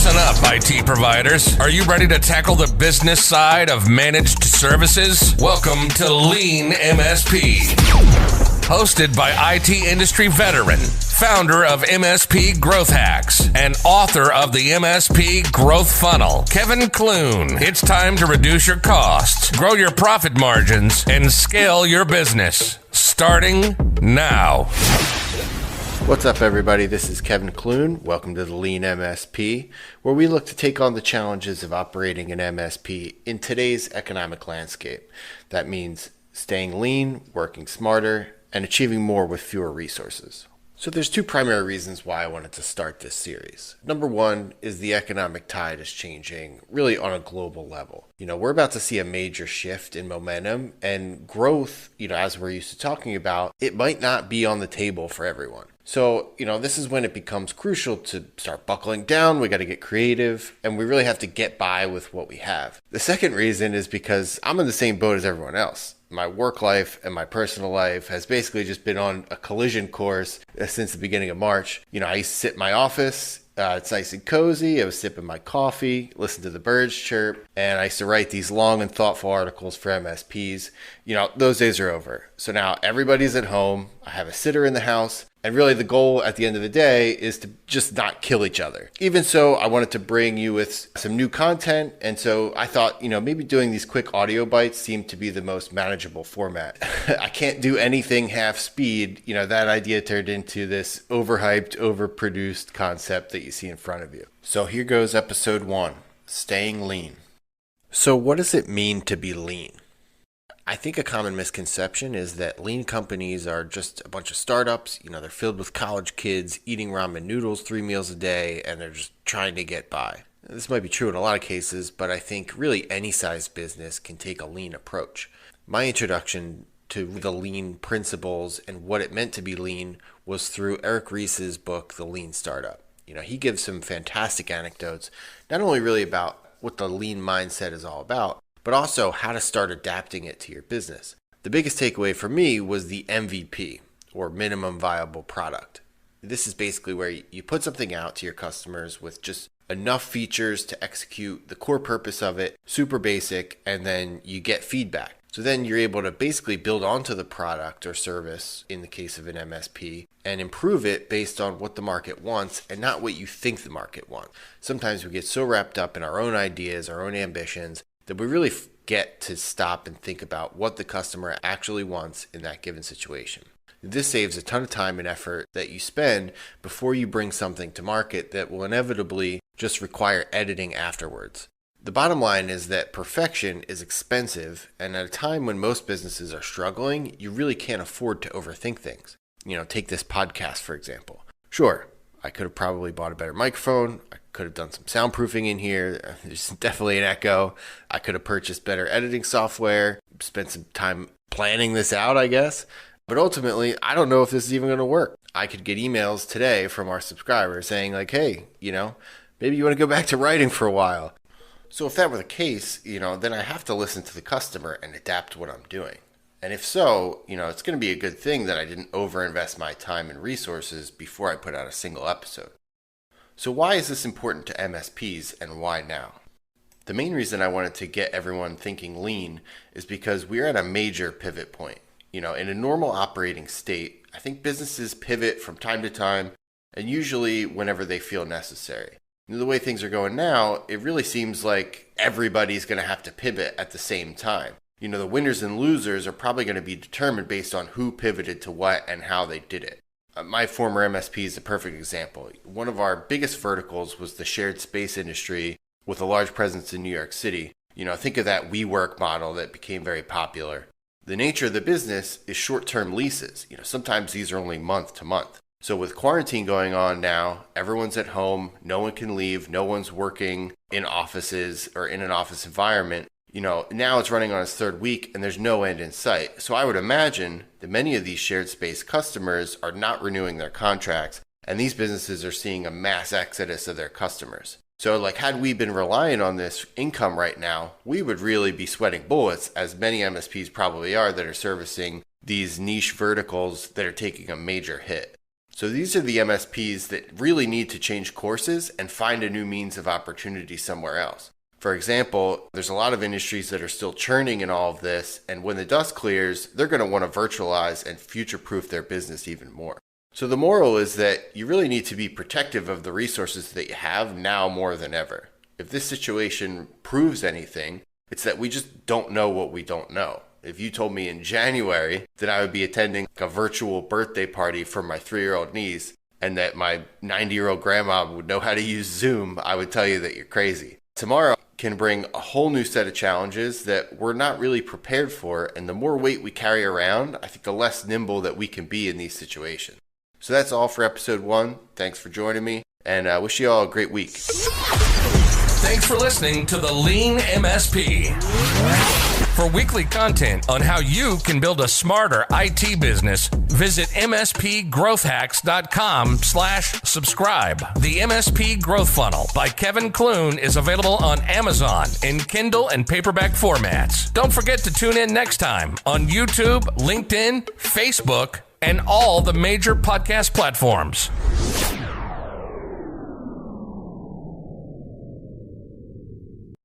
Listen up, IT providers. Are you ready to tackle the business side of managed services? Welcome to Lean MSP. Hosted by IT industry veteran, founder of MSP Growth Hacks, and author of the MSP Growth Funnel, Kevin Clune. It's time to reduce your costs, grow your profit margins, and scale your business. Starting now. What's up, everybody? This is Kevin Clune. Welcome to the Lean MSP, where we look to take on the challenges of operating an MSP in today's economic landscape. That means staying lean, working smarter, and achieving more with fewer resources. So there's two primary reasons why I wanted to start this series. Number one is the economic tide is changing really on a global level. We're about to see a major shift in momentum and growth, as we're used to talking about, it might not be on the table for everyone. So, this is when it becomes crucial to start buckling down. We got to get creative, and we really have to get by with what we have. The second reason is because I'm in the same boat as everyone else. My work life and my personal life has basically just been on a collision course since the beginning of March. I used to sit in my office. It's nice and cozy. I was sipping my coffee, listen to the birds chirp, and I used to write these long and thoughtful articles for MSPs. Those days are over. So now everybody's at home. I have a sitter in the house. And really the goal at the end of the day is to just not kill each other. Even so, I wanted to bring you with some new content. And so I thought, maybe doing these quick audio bites seemed to be the most manageable format. I can't do anything half speed. That idea turned into this overhyped, overproduced concept that you see in front of you. So here goes episode 1, staying lean. So what does it mean to be lean? I think a common misconception is that lean companies are just a bunch of startups. They're filled with college kids eating ramen noodles 3 meals a day, and they're just trying to get by. This might be true in a lot of cases, but I think really any size business can take a lean approach. My introduction to the lean principles and what it meant to be lean was through Eric Ries's book, The Lean Startup. He gives some fantastic anecdotes, not only really about what the lean mindset is all about, but also how to start adapting it to your business. The biggest takeaway for me was the MVP, or minimum viable product. This is basically where you put something out to your customers with just enough features to execute the core purpose of it, super basic, and then you get feedback. So then you're able to basically build onto the product or service, in the case of an MSP, and improve it based on what the market wants and not what you think the market wants. Sometimes we get so wrapped up in our own ideas, our own ambitions, that we really get to stop and think about what the customer actually wants in that given situation. This saves a ton of time and effort that you spend before you bring something to market that will inevitably just require editing afterwards. The bottom line is that perfection is expensive, and at a time when most businesses are struggling, you really can't afford to overthink things. Take this podcast, for example. Sure, I could have probably bought a better microphone. I could have done some soundproofing in here. There's definitely an echo. I could have purchased better editing software, spent some time planning this out, I guess. But ultimately, I don't know if this is even going to work. I could get emails today from our subscribers saying like, hey, maybe you want to go back to writing for a while. So if that were the case, then I have to listen to the customer and adapt what I'm doing. And if so, it's going to be a good thing that I didn't overinvest my time and resources before I put out a single episode. So why is this important to MSPs and why now? The main reason I wanted to get everyone thinking lean is because we're at a major pivot point. In a normal operating state, I think businesses pivot from time to time and usually whenever they feel necessary. The way things are going now, it really seems like everybody's going to have to pivot at the same time. The winners and losers are probably going to be determined based on who pivoted to what and how they did it. My former MSP is a perfect example. One of our biggest verticals was the shared space industry with a large presence in New York City. Think of that WeWork model that became very popular. The nature of the business is short-term leases. Sometimes these are only month to month. So with quarantine going on now, everyone's at home, no one can leave, no one's working in offices or in an office environment. Now it's running on its third week and there's no end in sight. So I would imagine that many of these shared space customers are not renewing their contracts, and these businesses are seeing a mass exodus of their customers. So had we been relying on this income right now, we would really be sweating bullets, as many MSPs probably are that are servicing these niche verticals that are taking a major hit. So these are the MSPs that really need to change courses and find a new means of opportunity somewhere else. For example, there's a lot of industries that are still churning in all of this, and when the dust clears, they're going to want to virtualize and future-proof their business even more. So the moral is that you really need to be protective of the resources that you have now more than ever. If this situation proves anything, it's that we just don't know what we don't know. If you told me in January that I would be attending a virtual birthday party for my 3-year-old niece and that my 90-year-old grandma would know how to use Zoom, I would tell you that you're crazy. Tomorrow can bring a whole new set of challenges that we're not really prepared for, and the more weight we carry around, I think the less nimble that we can be in these situations. So that's all for episode 1. Thanks for joining me, and I wish you all a great week. Thanks for listening to the Lean MSP. For weekly content on how you can build a smarter IT business, visit mspgrowthhacks.com/subscribe. The MSP Growth Funnel by Kevin Clune is available on Amazon in Kindle and paperback formats. Don't forget to tune in next time on YouTube, LinkedIn, Facebook, and all the major podcast platforms.